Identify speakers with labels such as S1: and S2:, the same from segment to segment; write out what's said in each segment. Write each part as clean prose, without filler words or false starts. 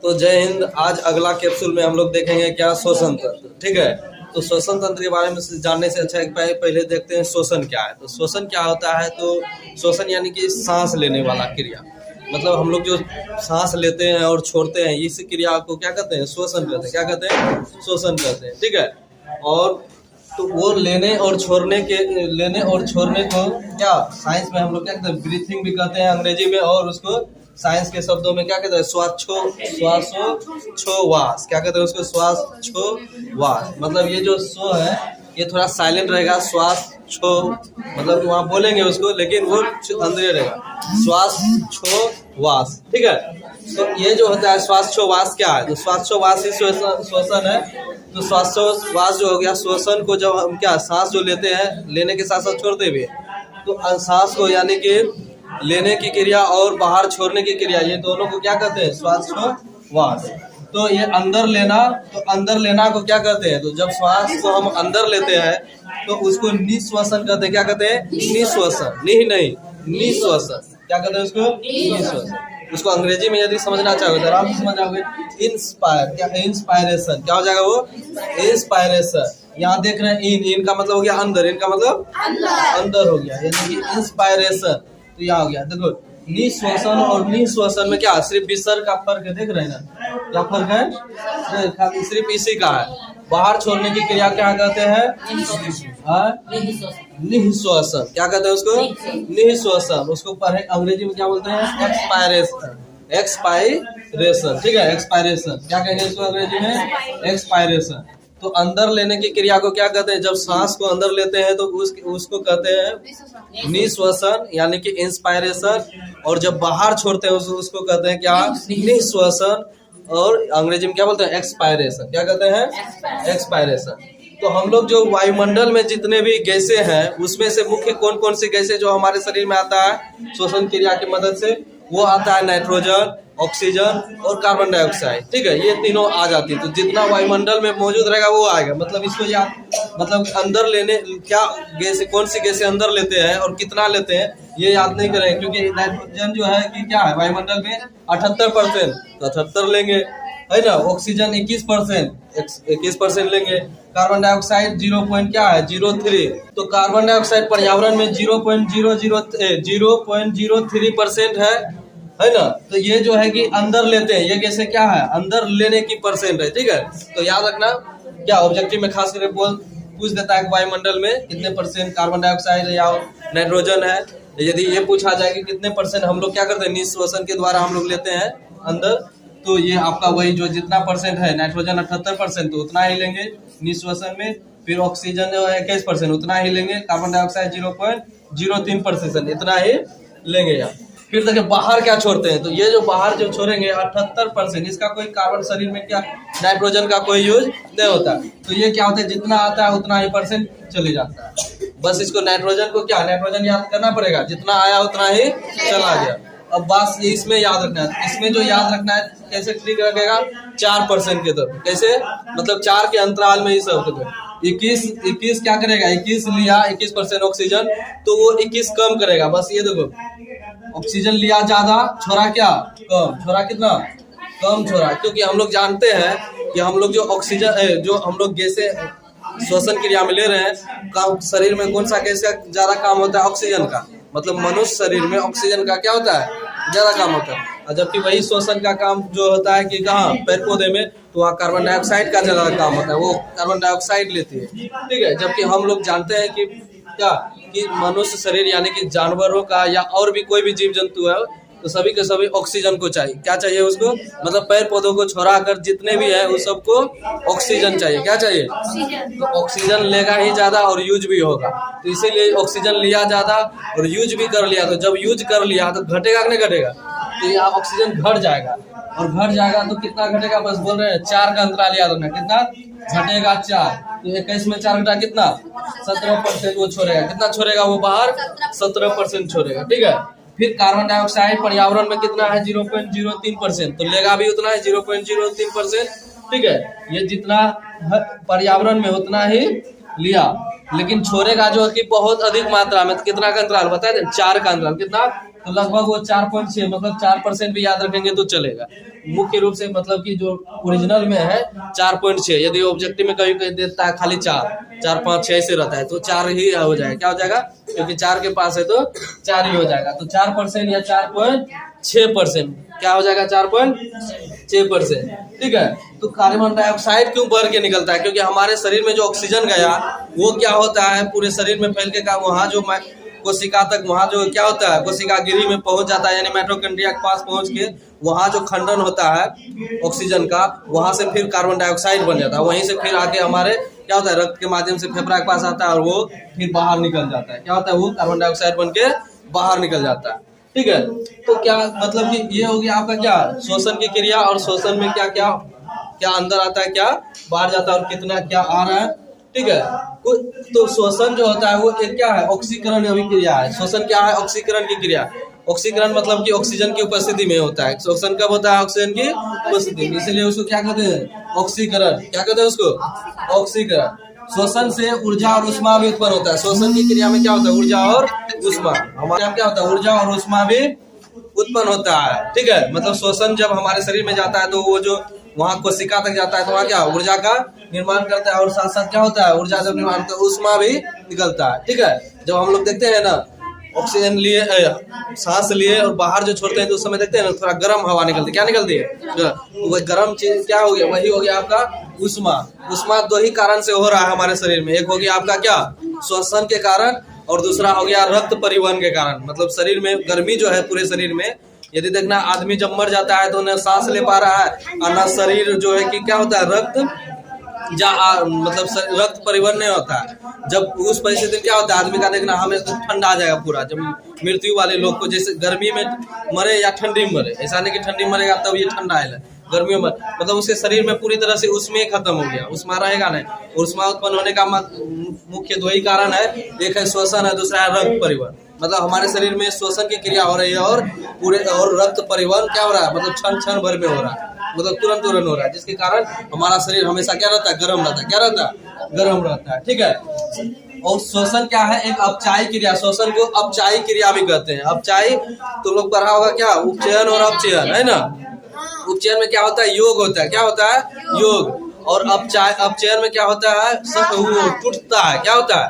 S1: तो जय हिंद। आज अगला कैप्सूल में हम लोग देखेंगे क्या श्वसन तंत्र। ठीक है, तो श्वसन तंत्र के बारे में जानने से अच्छा है पहले देखते हैं श्वसन क्या है। तो श्वसन क्या होता है, तो श्वसन यानी कि सांस लेने वाला क्रिया। मतलब हम लोग जो सांस लेते हैं और छोड़ते हैं इस क्रिया को क्या कहते हैं, श्वसन कहते हैं। क्या कहते हैं, श्वसन कहते हैं। ठीक है, और तो वो लेने और छोड़ने को क्या साइंस में हम लोग क्या कहते हैं, ब्रीथिंग भी कहते हैं अंग्रेजी में, और उसको साइंस के शब्दों में क्या कहते हैं, श्वासोच्छ्वास। क्या कहते हैं उसको, श्वासोच्छ्वास। मतलब ये जो स्व है ये थोड़ा साइलेंट रहेगा, श्वास छो मतलब वहाँ बोलेंगे उसको, लेकिन वो अंदर रहेगा, श्वासोच्छ्वास। ठीक है, तो ये जो होता है श्वासोच्छ्वास क्या है, तो श्वासोच्छ्वास ही श्वसन है। तो श्वासोच्छ्वास जो हो गया, श्वसन को जब हम क्या सांस जो लेते हैं, लेने के साथ साथ छोड़ते भी, तो सांस को यानी कि लेने की क्रिया और बाहर छोड़ने की क्रिया, ये दोनों को क्या कहते हैं, श्वासोच्छ्वास। तो ये अंदर लेना, तो अंदर लेना को क्या कहते हैं, तो जब श्वास को हम अंदर लेते हैं तो उसको निश्वसन कहते हैं। क्या कहते हैं, निश्वसन। निश्वसन। क्या कहते हैं उसको, निश्वसन। उसको अंग्रेजी में यदि समझना चाहोगे तो आराम से समझ जाओगे, इंस्पायर। क्या इंस्पायरेशन, क्या हो जाएगा वो, इंस्पायरेशन। यहाँ देख रहे हैं इन का मतलब हो गया अंदर, इनका मतलब अंदर हो गया, यानी कि इंस्पायरेशन। तो यहाँ हो गया, देखो निश्वसन और निश्वसन में क्या सिर्फ विसर्ग का फर्क है, देख रहे हैं ना क्या फर्क है, खाली सिर्फ इसी का है। बाहर छोड़ने की क्रिया क्या कहते हैं, निश्वसन। क्या कहते हैं उसको, निश्वसन। उसको पढ़े अंग्रेजी में क्या बोलते हैं, एक्सपायरेशन। ठीक है, एक्सपायरेशन। क्या कहेंगे इसको अंग्रेजी में, एक्सपायरेशन। तो अंदर लेने की क्रिया को क्या कहते हैं, जब सांस को अंदर लेते हैं तो उसको कहते हैं निश्वसन यानी कि इंस्पायरेशन, और जब बाहर छोड़ते हैं उसको कहते हैं क्या, निश्वसन, और अंग्रेजी में क्या बोलते हैं, एक्सपायरेशन। क्या कहते हैं, एक्सपायरेशन। तो हम लोग जो वायुमंडल में जितने भी गैसें हैं उसमें से मुख्य कौन कौन सी गैसें जो हमारे शरीर में आता है श्वसन क्रिया की मदद से, वो आता है नाइट्रोजन, ऑक्सीजन और कार्बन डाइऑक्साइड। ठीक है, ये तीनों आ जाती है। तो जितना वायुमंडल में मौजूद रहेगा वो आएगा। मतलब इसको याद, मतलब अंदर लेने क्या गैस, कौन सी गैसें अंदर लेते हैं और कितना लेते हैं ये याद नहीं करेंगे, क्योंकि नाइट्रोजन जो है कि क्या है वायुमंडल में 78%, तो 78 लेंगे, है ना। ऑक्सीजन 21% लेंगे। Carbon dioxide 0.03। तो कार्बन डाइऑक्साइड पर्यावरण में 0.03% है ना। तो ये जो है कि अंदर लेते हैं, ये कैसे क्या है, अंदर लेने की परसेंट है। ठीक है, तो याद रखना क्या ऑब्जेक्टिव में खास करके पूछ देता है कि वायुमंडल में कितने परसेंट कार्बन डाइऑक्साइड या नाइट्रोजन है। यदि ये पूछा जाए कि कितने परसेंट हम लोग क्या करते हैं, निश्वसन के द्वारा हम लोग लेते हैं अंदर, तो ये आपका वही जो जितना परसेंट है, नाइट्रोजन 78% तो उतना ही लेंगे निश्वसन में। फिर ऑक्सीजन जो है 21% उतना ही लेंगे। कार्बन डाइऑक्साइड 0.03% इतना ही लेंगे यार। फिर देखिए बाहर क्या छोड़ते हैं, तो ये जो बाहर जो छोड़ेंगे 78%, इसका कोई कार्बन शरीर में क्या नाइट्रोजन का कोई यूज नहीं होता। तो ये क्या होता है, जितना आता है उतना ही परसेंट चले जाता है। बस इसको नाइट्रोजन को क्या, नाइट्रोजन याद करना पड़ेगा, जितना आया उतना ही चला गया। अब बात ये इसमें याद रखना है, इसमें जो याद रखना है कैसे ठीक रखेगा, 4% के तरफ। कैसे, मतलब 4 के अंतराल में ही सब 21 क्या करेगा, 21 लिया, 21% ऑक्सीजन, तो वो 21 कम करेगा। बस ये देखो, ऑक्सीजन लिया ज्यादा, छोड़ा क्या कम, छोड़ा कितना कम छोड़ा। क्योंकि हम लोग जानते हैं कि हम लोग जो ऑक्सीजन जो हम लोग गैसें श्वसन क्रिया में ले रहे हैं, शरीर में कौन सा गैस का ज्यादा काम होता है, ऑक्सीजन का। मतलब मनुष्य शरीर में ऑक्सीजन का क्या होता है, ज्यादा काम होता है। और जबकि वही श्वसन का काम जो होता है कि कहाँ, पेड़ पौधे में, तो वहाँ कार्बन डाइऑक्साइड का ज्यादा काम होता है, वो कार्बन डाइऑक्साइड लेती है। ठीक है, जबकि हम लोग जानते हैं कि क्या, कि मनुष्य शरीर यानी कि जानवरों का या और भी कोई भी जीव जंतु है, तो सभी के सभी ऑक्सीजन को चाहिए। क्या चाहिए उसको, मतलब पेड़ पौधों को छोड़ाकर जितने भी है उस सबको ऑक्सीजन चाहिए। क्या चाहिए, तो ऑक्सीजन लेगा ही ज्यादा और यूज भी होगा। तो इसीलिए ऑक्सीजन लिया ज्यादा और यूज भी कर लिया। तो जब यूज कर लिया तो घटेगा कि नहीं घटेगा, तो यहाँ ऑक्सीजन घट जाएगा, और घट जाएगा तो कितना घटेगा, बस बोल रहे हैं 4 का अंतराल याद रखना, कितना घटेगा 4। तो 21 में 4 घटा कितना, 17% वो छोड़ेगा। कितना छोड़ेगा वो बाहर, 17% छोड़ेगा। ठीक है, फिर कार्बन डाइऑक्साइड पर्यावरण में कितना है, 0.03%, तो लेगा भी उतना है 0.03%। ठीक है, ये जितना पर्यावरण में उतना ही लिया, लेकिन छोड़ेगा जो कि बहुत अधिक मात्रा में। तो कितना का अंतराल बताए, 4 का अंतराल, कितना तो लगभग वो 4.6 मतलब 4% भी याद रखेंगे तो चलेगा। मुख्य रूप से मतलब कि जो ओरिजिनल में है 4.6, यदि ऑब्जेक्टिव में कभी कभी देता है खाली 4, 5, 6 से रहता है तो 4 ही हो जाएगा। क्या हो जाएगा, क्योंकि 4 के पास है तो 4 ही हो जाएगा। तो 4% या 4.6% क्या हो जाएगा, 4.6%। ठीक है। तो कार्बन डाइऑक्साइड क्यों बढ़ के निकलता है, क्योंकि हमारे शरीर में जो ऑक्सीजन गया वो क्या होता है पूरे शरीर में फैल के, वहाँ जो कोशिका तक, वहाँ जो क्या होता है कोशिका गिरी में पहुंच जाता है, यानी माइटोकॉन्ड्रिया के पास पहुंच के वहाँ जो खंडन होता है ऑक्सीजन का, वहाँ से फिर कार्बन डाइऑक्साइड बन जाता है। वहीं से फिर आके हमारे क्या होता है रक्त के माध्यम से फेफड़ा के पास आता है और वो फिर बाहर निकल जाता है। क्या होता है, वो कार्बन डाइऑक्साइड बन के बाहर निकल जाता है। ठीक है। तो क्या मतलब कि ये हो गया आपका क्या श्वसन की क्रिया, और श्वसन में क्या क्या क्या अंदर आता है, क्या बाहर जाता है, और कितना क्या आ रहा है। ठीक है। तो श्वसन जो होता है वो एक क्या है, ऑक्सीकरण अभिक्रिया है। श्वसन क्या है, ऑक्सीकरण की क्रिया। ऑक्सीकरण मतलब कि ऑक्सीजन की उपस्थिति में होता है। श्वसन कब होता है, ऑक्सीजन की उपस्थिति में, इसलिए उसको क्या कहते हैं, ऑक्सीकरण। क्या कहते हैं उसको, ऑक्सीकरण। श्वसन से ऊर्जा और उष्मा भी उत्पन्न होता है। श्वसन की क्रिया में क्या होता है, ऊर्जा और उष्मा। हमारे यहाँ क्या होता है, ऊर्जा और उष्मा भी उत्पन्न होता है। ठीक है। मतलब श्वसन जब हमारे शरीर में जाता है तो वो जो वहाँ कोशिका तक जाता है तो वहाँ क्या ऊर्जा का निर्माण करता है, और साथ साथ क्या होता है, ऊर्जा जब निर्माण करता है उष्मा भी निकलता है। ठीक है। जब हम लोग देखते हैं ना ऑक्सीजन लिए, सांस लिए और बाहर जो छोड़ते हैं तो उस समय देखते हैं ना थोड़ा गर्म हवा निकलती है। क्या निकलती है, तो वही गर्म चीज क्या हो गया, वही हो गया आपका उष्मा। उष्मा दो ही कारण से हो रहा है हमारे शरीर में, एक हो गया आपका क्या श्वसन के कारण, और दूसरा हो गया रक्त परिवहन के कारण। मतलब शरीर में गर्मी जो है पूरे शरीर में, यदि देखना आदमी जब मर जाता है तो न सांस ले पा रहा है और न शरीर जो है कि क्या होता है रक्त मतलब रक्त परिवहन नहीं होता है। जब उस परिस्थिति में क्या होता है आदमी का देखना हमें तो ठंडा आ जाएगा पूरा। जब मृत्यु वाले लोग को जैसे गर्मी में मरे या ठंडी में मरे, ऐसा नहीं कि ठंडी में मरेगा तब ये ठंडा आएगा, गर्मियों में मतलब उसके शरीर में पूरी तरह से उसमें खत्म हो गया, उष्मा रहेगा नहीं। उष्मा उत्पन्न होने का मुख्य दो ही कारण है, एक है श्वसन है, दूसरा है रक्त परिवहन। मतलब हमारे शरीर में श्वसन की क्रिया हो रही है और पूरे और रक्त परिवहन क्या हो रहा है, मतलब क्षण भर में हो रहा है, मतलब तुरंत हो रहा है, जिसके कारण हमारा शरीर हमेशा क्या रहता है, गर्म रहता है। क्या रहता है, गर्म रहता है। ठीक है। और श्वसन क्या है, एक अपचायी क्रिया। श्वसन को अपचायी क्रिया भी कहते हैं। अपचायी तुम लोग पढ़ा होगा क्या, उपचयन और अपचयन, है ना। उपचयन में क्या होता है, योग होता है। क्या होता है, योग। और अपचयन में क्या होता है, सब टूटता है। क्या होता है,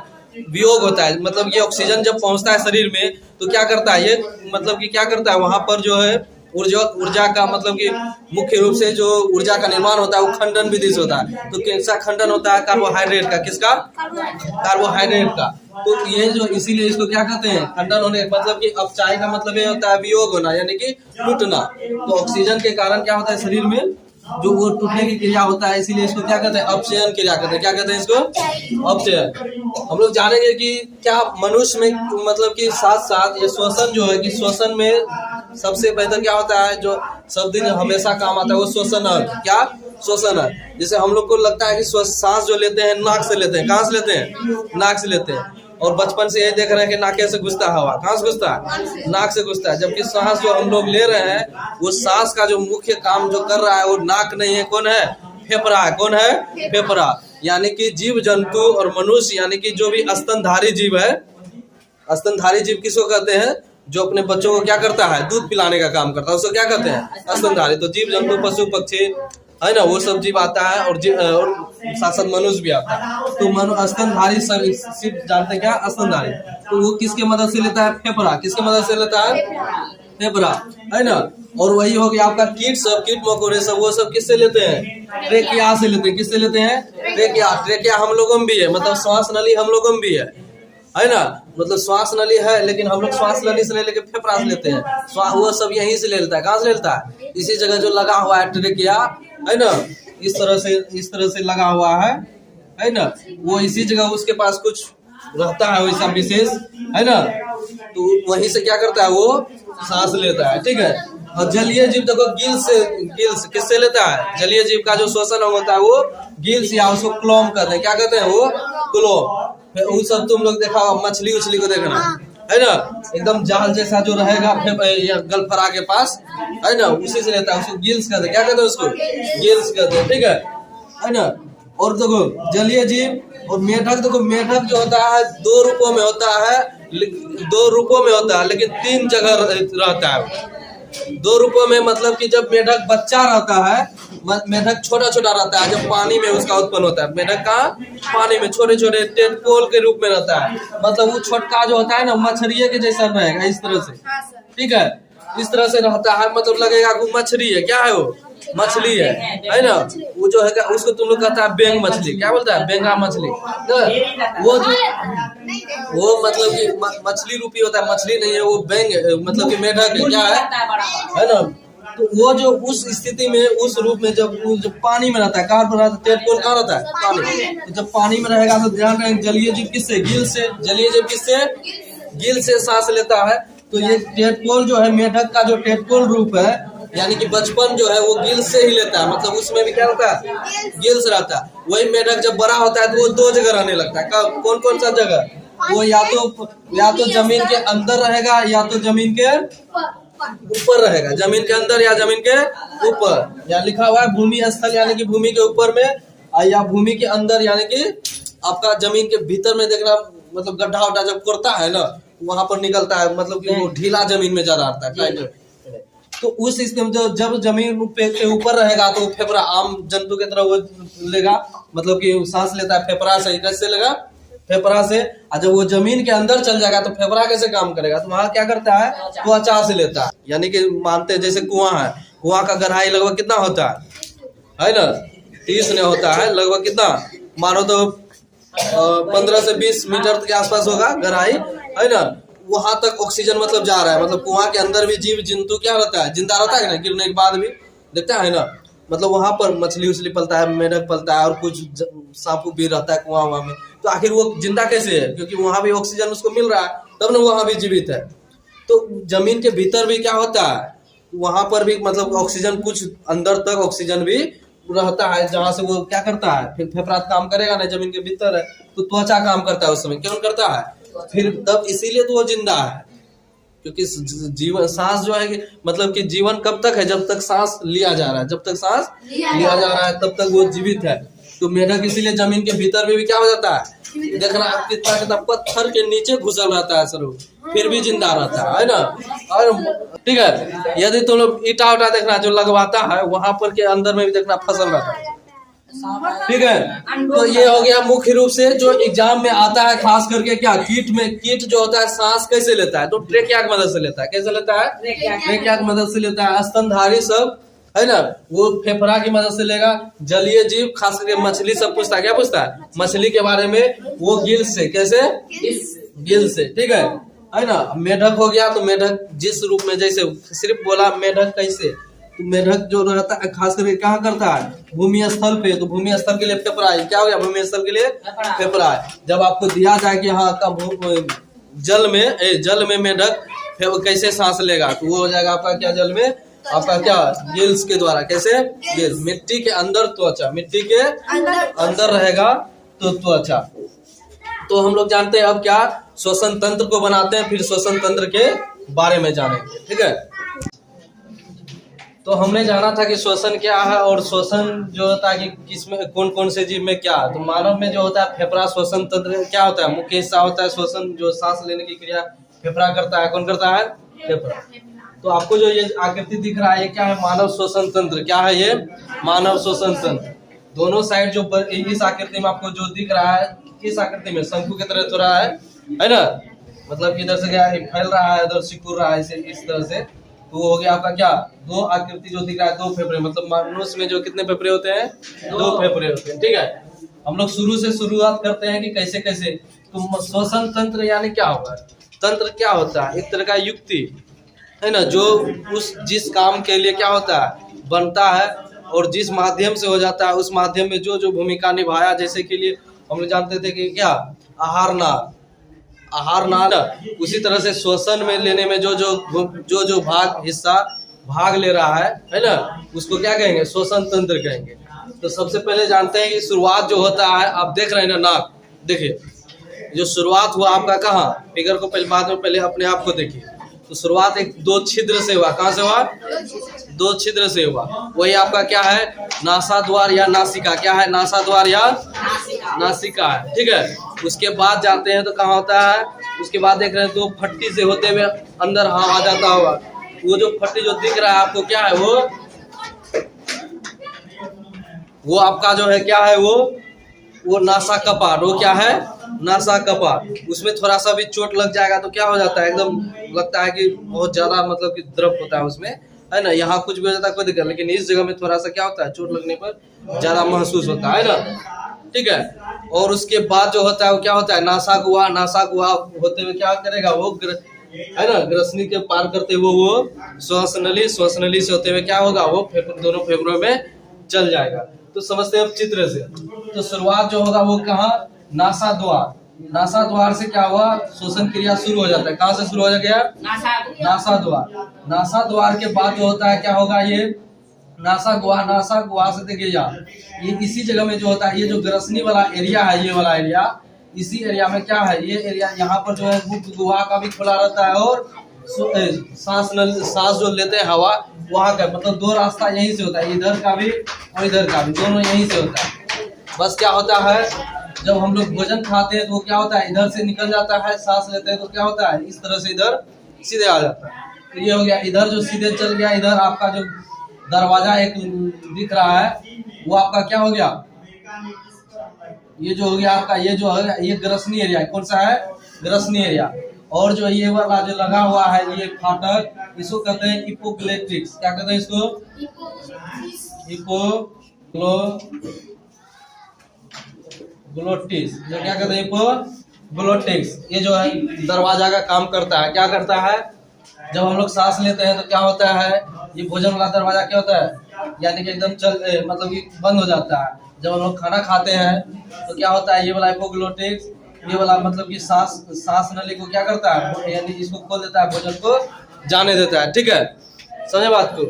S1: वियोग होता है। मतलब ये ऑक्सीजन जब पहुंचता है शरीर में तो क्या करता है, ये मतलब कि क्या करता है, वहां पर जो है ऊर्जा का मतलब कि मुख्य रूप से जो ऊर्जा का निर्माण होता है वो खंडन विधि से होता है। तो कैसा खंडन होता है, कार्बोहाइड्रेट का। किसका, कार्बोहाइड्रेट का। तो ये जो इसीलिए इसको क्या कहते हैं, खंडन होने मतलब कि अपचाय का मतलब ये होता है वियोग होना, यानी कि टूटना। तो ऑक्सीजन के कारण क्या होता है शरीर में जो वो टूटने की क्रिया होता है, इसीलिए इसको क्या कहते हैं, अपचयन क्रिया कहते हैं। क्या कहते हैं इसको, अपचयन। हम लोग जानेंगे कि क्या मनुष्य में मतलब कि साथ साथ ये श्वसन जो है कि श्वसन में सबसे बेहतर क्या होता है, जो सब दिन हमेशा काम आता है वो श्वसन है। क्या, श्वसन है। जैसे हम लोग को लगता है कि सांस जो लेते हैं नाक से लेते हैं। कहाँ से लेते हैं, नाक से लेते हैं। और बचपन से ये देख रहे हैं कि नाके से घुसता है हवा। कहाँ से घुसता है, नाक से घुसता है। जबकि सांस जो हम लोग ले रहे हैं वो सांस का जो मुख्य काम जो कर रहा है वो नाक नहीं है, कौन है, फेफड़ा है। कौन है, फेफड़ा। यानी कि जीव जंतु और मनुष्य यानी कि जो भी स्तनधारी जीव है, स्तनधारी जीव किसको कहते हैं, जो अपने बच्चों को क्या करता है, दूध पिलाने का काम करता है, उसको क्या कहते हैं, स्तनधारी। तो जीव जंतु पशु पक्षी है ना, वो सब जीव आता है, और साथ साथ मनुष्य भी आता है। तो स्तनधारी सब जानते हैं क्या, स्तनधारी। तो वो किसके मदद से लेता है, फेफड़ा। किसके मदद से लेता है, फेफड़ा, है ना। और वही हो गया आपका कीट सब, कीट मकोड़े सब, वो सब किससे लेते हैं, ट्रेकिया से लेते हैं। किससे लेते हैं, ट्रेकिया। ट्रेकिया हम लोगों में भी है, मतलब श्वास नली हम लोगों में भी है ना। मतलब श्वास नली है लेकिन हम लोग श्वास नली से नहीं लेके फेफड़ा से लेते हैं। वो सब यहीं से ले लेता है। कहाँ से लेता है, इसी जगह जो लगा हुआ है ट्रेकिया, है ना, इस तरह से लगा हुआ है ना। वो इसी जगह उसके पास कुछ रहता है वैसा विशेष, है ना। तो वहीं से क्या करता है, वो सांस लेता है। ठीक है। और जलीय जीव देखो गिल्स किससे लेता है, जलीय जीव का जो श्वसन होता है वो गिल्स या उसको क्लोम कहते हैं। क्या कहते हैं, वो क्लोम। वो सब तुम लोग देखा होगा, मछली उछली को देखना, है ना, एकदम जाल जैसा जो रहेगा गलफरा के पास, है ना, उसी से लेता है, उसको गिल्स कहते हैं। क्या कहते हैं, उसको गिल्स कहते हैं। ठीक है ना। और देखो जलीय जीव और मेढक, देखो मेढक जो होता है दो रूपों में होता है, दो रूपों में होता है, लेकिन 3 जगह रहता है। 2 रूपों में मतलब कि जब मेढक बच्चा रहता है, मेढक छोटा छोटा रहता है, जब पानी में उसका उत्पन्न होता है। मेढक का पानी में छोटे छोटे टेडपोल के रूप में रहता है, मतलब वो छोटका जो होता है ना, मछलिए के जैसा रहेगा इस तरह से, ठीक है, इस तरह से रहता है। मतलब लगेगा वो मछली है, क्या है वो मछली है ना। वो जो है उसको तुम लोग कहता है बेंग मछली, क्या बोलता है बेंगा मछली। तो वो जो वो मतलब कि मछली रूपी होता है, मछली नहीं है वो, बेंग मतलब कि मेढक है, क्या है ना। तो वो जो उस स्थिति में, उस रूप में जब वो जो पानी में रहता है, कहाँ पर रहता है, टेडपोल कहाँ रहता है पानी। तो जब पानी में रहेगा तो ध्यान रखें, जलीय जीव किससे, गिल से, जलीय जीव किससे, गिल से सांस लेता है। तो ये टेडपोल जो है, मेढक का जो टेडपोल रूप है, यानी कि बचपन जो है वो गिल से ही लेता है, मतलब उसमें भी क्या होता है, गिल से रहता है। वही मेढक जब बड़ा होता है तो वो 2 जगह रहने लगता है। कौन कौन सा जगह, वो या तो जमीन के अंदर रहेगा, या तो जमीन के ऊपर रहेगा, जमीन के अंदर या जमीन के ऊपर। या लिखा हुआ है भूमि स्थल, यानी कि भूमि के ऊपर में, या भूमि के अंदर, यानी कि आपका जमीन के भीतर में देखना, मतलब गड्ढा उड्ढा जब करता है ना, वहां पर निकलता है, मतलब कि वो ढीला जमीन में ज्यादा आता है। तो उस स्थिति में जब जमीन के ऊपर रहेगा तो फेफड़ा, आम जंतु की तरह वो लेगा, मतलब कि सांस लेता है फेफड़ा से। कैसे लेगा, फेफड़ा से। और जब वो जमीन के अंदर चल जाएगा तो फेफड़ा कैसे काम करेगा, तो वहां क्या करता है, त्वचा से लेता है। यानी कि मानते हैं जैसे कुआं है, कुआं का गहराई लगभग कितना होता है ना, 30 ने होता है लगभग, कितना मानो तो 15 से 20 मीटर के आसपास होगा गहराई, है ना। वहां तक ऑक्सीजन मतलब जा रहा है, मतलब कुआं के अंदर भी जीव जंतु क्या रहता है, जिंदा रहता है ना, गिरने के बाद भी देखता है ना। मतलब वहां पर मछली उछली पलता है, मेढक पलता है, और कुछ सांप भी रहता है कुआं में। तो आखिर वो जिंदा कैसे है, क्योंकि वहां भी ऑक्सीजन उसको मिल रहा है, तब ना वहां भी जीवित है। तो जमीन के भीतर भी क्या होता है, वहां पर भी मतलब ऑक्सीजन, कुछ अंदर तक ऑक्सीजन भी रहता है, जहां से वो क्या करता है, फिर फेफड़ा काम करेगा ना, जमीन के भीतर है तो त्वचा काम करता है उस समय, क्यों करता है, फिर तब इसीलिए तो वो जिंदा है। क्योंकि जीवन, सांस जो है कि मतलब कि जीवन कब तक है, जब तक सांस लिया जा रहा है, जब तक सांस लिया जा रहा है तब तक वो जीवित है। तो मेढक इसीलिए जमीन के भीतर में भी क्या हो जाता है, देखना कितना कितना पत्थर के नीचे घुसल रहता है सर, फिर भी जिंदा रहता है ना। और ठीक है, यदि तुम लोग ईटा उटा देखना जो लगवाता है, वहां पर के अंदर में भी देखना फसल रहता है, ठीक है। तो ये हो गया मुख्य रूप से जो एग्जाम में आता है, खास करके क्या, कीट में। कीट जो होता है सांस कैसे लेता है, तो ट्रेकिया की मदद से लेता है। कैसे लेता है, ट्रेकिया की मदद से लेता है। स्तनधारी सब है ना, वो फेफड़ा की मदद से लेगा। जलीय जीव खास करके मछली सब पूछता है, क्या पूछता है, मछली के बारे में, वो गिल से। कैसे, गिल से, ठीक है ना। मेढक हो गया, तो मेढक जिस रूप में, जैसे सिर्फ बोला मेढक कैसे, तो मेढक जो रहता है खास करके कहाँ करता है, भूमि स्थल पे। तो भूमि स्थल के लिए फेफड़ा है, क्या हो गया, भूमि स्थल के लिए फेफड़ा है। जब आपको दिया जाए कि हाँ जल में मेढक कैसे सांस लेगा, तो वो हो जाएगा आपका क्या, जल में आपका क्या, गिल्स के द्वारा। कैसे, गिल्स। मिट्टी के अंदर त्वचा, मिट्टी के अंदर रहेगा तो त्वचा। तो हम लोग जानते हैं अब क्या, श्वसन तंत्र को बनाते हैं, फिर श्वसन तंत्र के बारे में जानेंगे, ठीक है। तो हमने जाना था कि श्वसन क्या है, और श्वसन जो होता है कि किसमें, कौन कौन से जीव में क्या है। तो मानव में जो होता है फेफड़ा श्वसन तंत्र क्या होता है, मुख्य हिस्सा होता है। श्वसन जो सांस लेने की क्रिया फेफड़ा करता है, कौन करता है, फेफड़ा। तो आपको जो ये आकृति दिख रहा है, ये क्या है, मानव श्वसन तंत्र। क्या है ये, मानव श्वसन तंत्र। दोनों साइड जो इस आकृति में आपको जो दिख रहा है, किस आकृति में, शंकु की तरह थोड़ा है ना, मतलब इधर से क्या फैल रहा है, इधर सिकुड़ रहा है, इस तरह से। तो वो हो गया आपका क्या, 2 आकृति जो दिख रहा है, 2 फेफड़े, मतलब मनुष्य में जो कितने फेफड़े होते हैं, 2 फेफड़े होते हैं, ठीक है। हम लोग शुरू से शुरुआत करते हैं कि कैसे कैसे। तो श्वसन तंत्र यानी क्या होगा, तंत्र क्या होता है, एक तरह का युक्ति है ना, जो जिस काम के लिए क्या होता है, बनता है, और जिस माध्यम से हो जाता है, उस माध्यम में जो जो भूमिका निभाया। जैसे के लिए हम लोग जानते थे कि क्या, आहार नाल, उसी तरह से श्वसन में लेने में जो हिस्सा भाग ले रहा है ना, उसको क्या कहेंगे, श्वसन तंत्र कहेंगे। तो सबसे पहले जानते हैं कि शुरुआत जो होता है, आप देख रहे हैं ना नाक, देखिए जो शुरुआत हुआ आपका कहाँ, फिगर को पहले, बाद में पहले अपने आप को देखिए। तो शुरुआत 2 छिद्र से हुआ, कहाँ से हुआ, 2 छिद्र से हुआ। वही आपका क्या है, नासा द्वार या नासिका। क्या है, नासा द्वार या नासिका है, ठीक है। उसके बाद जाते हैं तो कहाँ होता है, उसके बाद देख रहे हैं दो फट्टी से होते हुए अंदर आ जाता होगा। वो जो फट्टी जो दिख रहा है आपको क्या है, वो आपका जो है क्या है, वो नासा कपाट। वो क्या है, नासा कपाट। उसमें थोड़ा सा भी चोट लग जाएगा तो क्या हो जाता है, एकदम लगता है कि बहुत ज्यादा मतलब कि द्रव होता है उसमें, है ना। यहाँ कुछ भी हो जाता है कोई दिक्कत, लेकिन इस जगह में थोड़ा सा क्या होता है, चोट लगने पर ज्यादा महसूस होता है ना, ठीक है। और उसके बाद जो होता है वो क्या होता है, नासा गुहा होते हुए क्या करेगा वो, है ना, ग्रसनी के पार करते हुए वो श्वास नली से होते हुए क्या होगा, वो दोनों फेफड़ों में चल जाएगा। तो समझते हैं अब चित्र से। तो शुरुआत जो होगा वो कहाँ, नासा द्वार से क्या हुआ, श्वसन क्रिया शुरू हो जाता है। कहाँ से शुरू हो गया, नासा द्वार के बाद जो होता है क्या होगा, ये नासा गुहा से देखिए ये इसी जगह में जो होता है, ये जो ग्रसनी वाला एरिया है, ये वाला एरिया, इसी एरिया में क्या है, ये एरिया यहाँ पर जो है गुप्त गुहा का भी खुला रहता है, और सांस जो लेते हैं हवा वहाँ का, मतलब दो रास्ता यहीं से होता है, इधर का भी और इधर का भी, दोनों यहीं से होता है। बस क्या होता है, जब हम लोग भोजन खाते हैं तो क्या होता है, इधर से निकल जाता है, सांस लेते हैं तो क्या होता है, इस तरह से इधर सीधे आ जाता है। तो ये हो गया, इधर जो सीधे चल गया, इधर आपका जो दरवाजा एक दिख रहा है वो आपका क्या हो गया, ये जो हो गया आपका, ये जो है ये ग्रसनी एरिया, कौन सा है, ग्रसनी एरिया। और जो ये वाला जो लगा हुआ है ये फाटक, इसको कहते हैं हिपोग्लोटिक्स। क्या कहते हैं इसको, हिपोग्लोटिक्स। जो क्या कहते हैं, हिपोग्लोटिक्स। ये जो है दरवाजा का काम करता है। क्या करता है, जब हम लोग सांस लेते हैं तो क्या होता है, ये भोजन वाला दरवाजा क्या होता है, यानी कि एकदम मतलब ये बंद हो जाता है। जब हम लोग खाना खाते हैं तो क्या होता है, ये वाला हिपोग्लोटिक्स, ये वाला मतलब कि सांस नली को क्या करता है, यानी इसको खोल देता है, भोजन को जाने देता है, ठीक है, समझे बात को।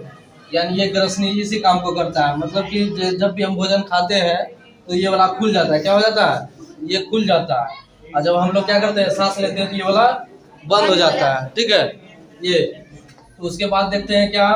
S1: यानी ये ग्रसनी इसी काम को करता है, मतलब कि जब भी हम भोजन खाते हैं तो ये वाला खुल जाता है। क्या हो जाता है, ये खुल जाता है। और जब हम लोग क्या करते हैं, सांस लेते हैं तो ये वाला बंद हो जाता है, ठीक है। ये तो उसके बाद देखते हैं क्या,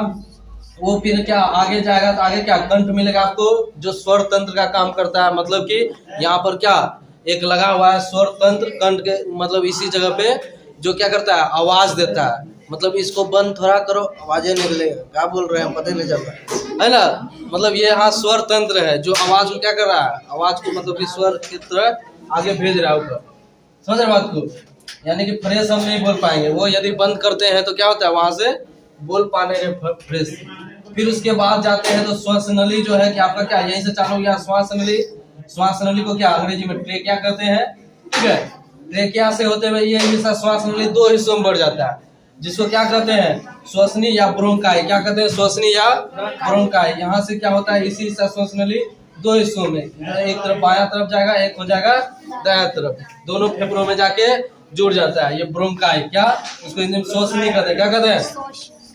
S1: वो फिर क्या आगे जाएगा तो आगे क्या कंठ मिलेगा आपको, जो स्वर तंत्र का काम करता है। मतलब कि यहाँ पर क्या एक लगा हुआ है स्वर तंत्र, कंठ के मतलब इसी जगह पे जो क्या करता है, आवाज देता है। मतलब इसको बंद थोड़ा करो, आवाजें निकलेगा, क्या बोल रहे हैं पता नहीं चल रहा है ना। मतलब ये यहाँ स्वर तंत्र है जो आवाज को क्या कर रहा है, आवाज को मतलब कि स्वर की तरह आगे भेज रहा है ऊपर, समझ रहे बात को। यानी कि फ्रेश हम नहीं बोल पाएंगे, वो यदि बंद करते हैं तो क्या होता है, वहां से बोल पाने के फ्रेश। फिर उसके बाद जाते हैं तो श्वास नली जो है कि आपका क्या यहीं से चालू गया श्वास नली को क्या अंग्रेजी में ट्रेकिया कहते हैं, ठीक है। ट्रेकिया से होते हुए ये हिस्सा श्वास नली दो हिस्सों में बढ़ जाता है, जिसको क्या कहते हैं, श्वसनी या ब्रोंकाई। क्या कहते हैं, श्वसनी या ब्रोंकाई। यहाँ से क्या होता है, इसी हिस्सा श्वास नली दो हिस्सों में, एक तरफ बायां तरफ जाएगा, एक हो जाएगा दायां तरफ, दोनों फेफड़ों में जाके जुड़ जाता है, ये ब्रोंकाई। क्या उसको हिंदी में श्वसनी कहते हैं, क्या कहते हैं।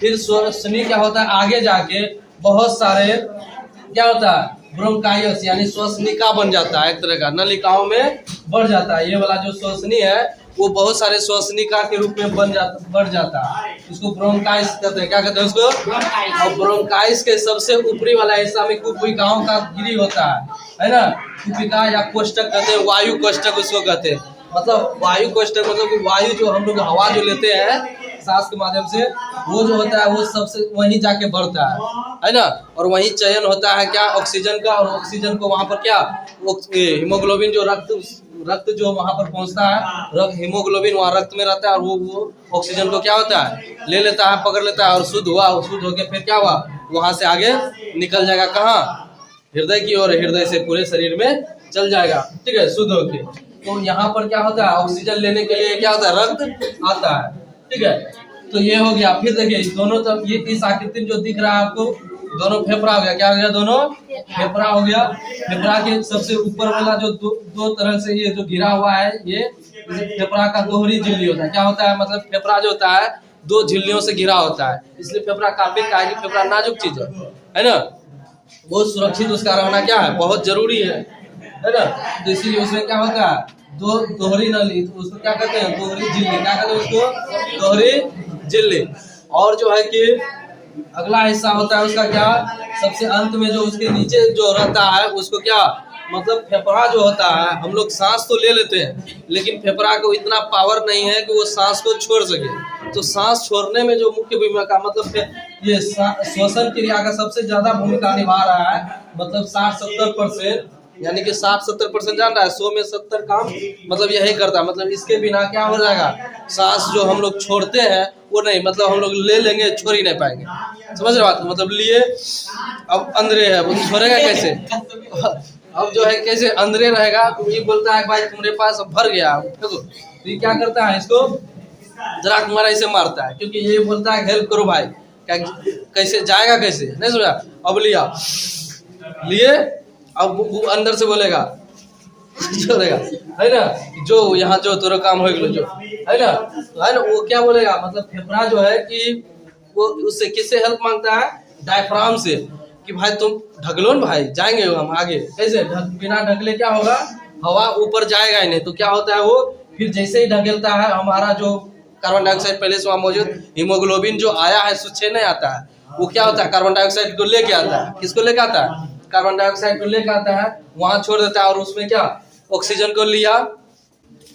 S1: फिर श्वसनी क्या होता है, आगे जाके बहुत सारे क्या होता है, ब्रोंकाइस यानी श्वसनिका बन जाता है, एक तरह का नलिकाओं में बढ़ जाता है। ये वाला जो श्वसनी है वो बहुत सारे श्वसनिका के रूप में बढ़ जाता है, इसको ब्रोंकाइस कहते हैं। क्या कहते हैं उसको, और ब्रोंकाइस के सबसे ऊपरी वाला हिस्सा में कुपिकाओं का गिरी होता है ना। कुपिका या कोष्ठक कहते हैं, वायु कोष्ठक उसको कहते हैं। मतलब वायु कोष्ठक मतलब कि वायु जो हम लोग हवा जो लेते हैं सांस के माध्यम से, वो जो होता है वो सबसे वहीं जाके बढ़ता है ना। और वहीं चयन होता है क्या, ऑक्सीजन का, और ऑक्सीजन को वहां पर क्या हीमोग्लोबिन जो रक्त जो वहां पर पहुंचता है, हीमोग्लोबिन वहां रक्त में रहता है, और वो ऑक्सीजन को क्या होता है, ले लेता है, पकड़ लेता है, और शुद्ध होके फिर क्या हुआ, वहां से आगे निकल जाएगा कहाँ, हृदय की ओर, हृदय से पूरे शरीर में चल जाएगा, ठीक है, शुद्ध होके। तो यहाँ पर क्या होता है, ऑक्सीजन लेने के लिए क्या होता है, रक्त आता है, ठीक है। तो ये हो गया। फिर देखिए दोनों तरफ ये इस आकृति में जो दिख रहा है आपको, दोनों फेफड़ा हो गया। क्या हो गया, दोनों फेफड़ा हो गया। फेफड़ा के सबसे ऊपर वाला जो दो तरह से ये जो घिरा हुआ है, ये फेफड़ा का दोहरी झिल्ली होता है। क्या होता है, मतलब फेफड़ा जो होता है दो झिल्लियों से घिरा होता है, इसलिए फेफड़ा काफी फेफड़ा नाजुक चीज है ना, बहुत सुरक्षित उसका रहना क्या है, बहुत जरूरी है ना। तो इसीलिए उसमें क्या होता है, दो दोहरी नली, तो उसको क्या कहते हैं, दोहरी झिल्ली। क्या कहते हैं उसको, दोहरी झिल्ली। और जो है कि अगला हिस्सा होता है उसका क्या, सबसे अंत में जो उसके नीचे जो रहता है उसको क्या मतलब फेफड़ा जो होता है, हम लोग सांस तो ले लेते हैं लेकिन फेफड़ा को इतना पावर नहीं है कि वो सांस को छोड़ सके। तो सांस छोड़ने में जो मुख्य भूमिका, मतलब ये श्वसन क्रिया का सबसे ज्यादा भूमिका निभा रहा है, मतलब 60-70%, यानी कि 60-70% जान रहा है, 100 में 70 काम मतलब यही करता है। मतलब इसके बिना क्या हो जाएगा, सांस जो हम लोग छोड़ते हैं वो नहीं, मतलब हम लोग ले लेंगे छोड़ ही नहीं पाएंगे। समझ रहे बात, मतलब लिए अब अंदरे है, वो छोड़ेगा कैसे? अब जो है कैसे अंदरे रहेगा, तो ये बोलता है भाई तुम्हारे पास भर गया, देखो तो ये क्या करता है, इसको जरा तुम्हारा इसे मारता है, क्योंकि ये बोलता है हेल्प करो भाई, क्या कैसे जाएगा, कैसे नहीं समझा। अब लिया लिए, अब वो अंदर से बोलेगा छोड़ेगा, है ना, जो यहाँ जो तेरा काम हो गया जो है ना, वो क्या बोलेगा, मतलब फेफड़ा जो है कि वो उससे किससे हेल्प मांगता है, डायफ्राम से, कि भाई तुम ढकलो ना भाई, जाएंगे हम आगे। कैसे बिना ढकले क्या होगा, हवा ऊपर जाएगा ही नहीं। तो क्या होता है, वो फिर जैसे ही ढकेलता है, हमारा जो कार्बन डाइऑक्साइड पहले से वहाँ मौजूद हीमोग्लोबिन जो आया है सूचे नहीं आता है, वो क्या होता है, कार्बन डाइऑक्साइड को लेके आता है। किसको लेके आता है, कार्बन डाइऑक्साइड को लेके आता है, वहां छोड़ देता है, और उसमें क्या ऑक्सीजन को लिया।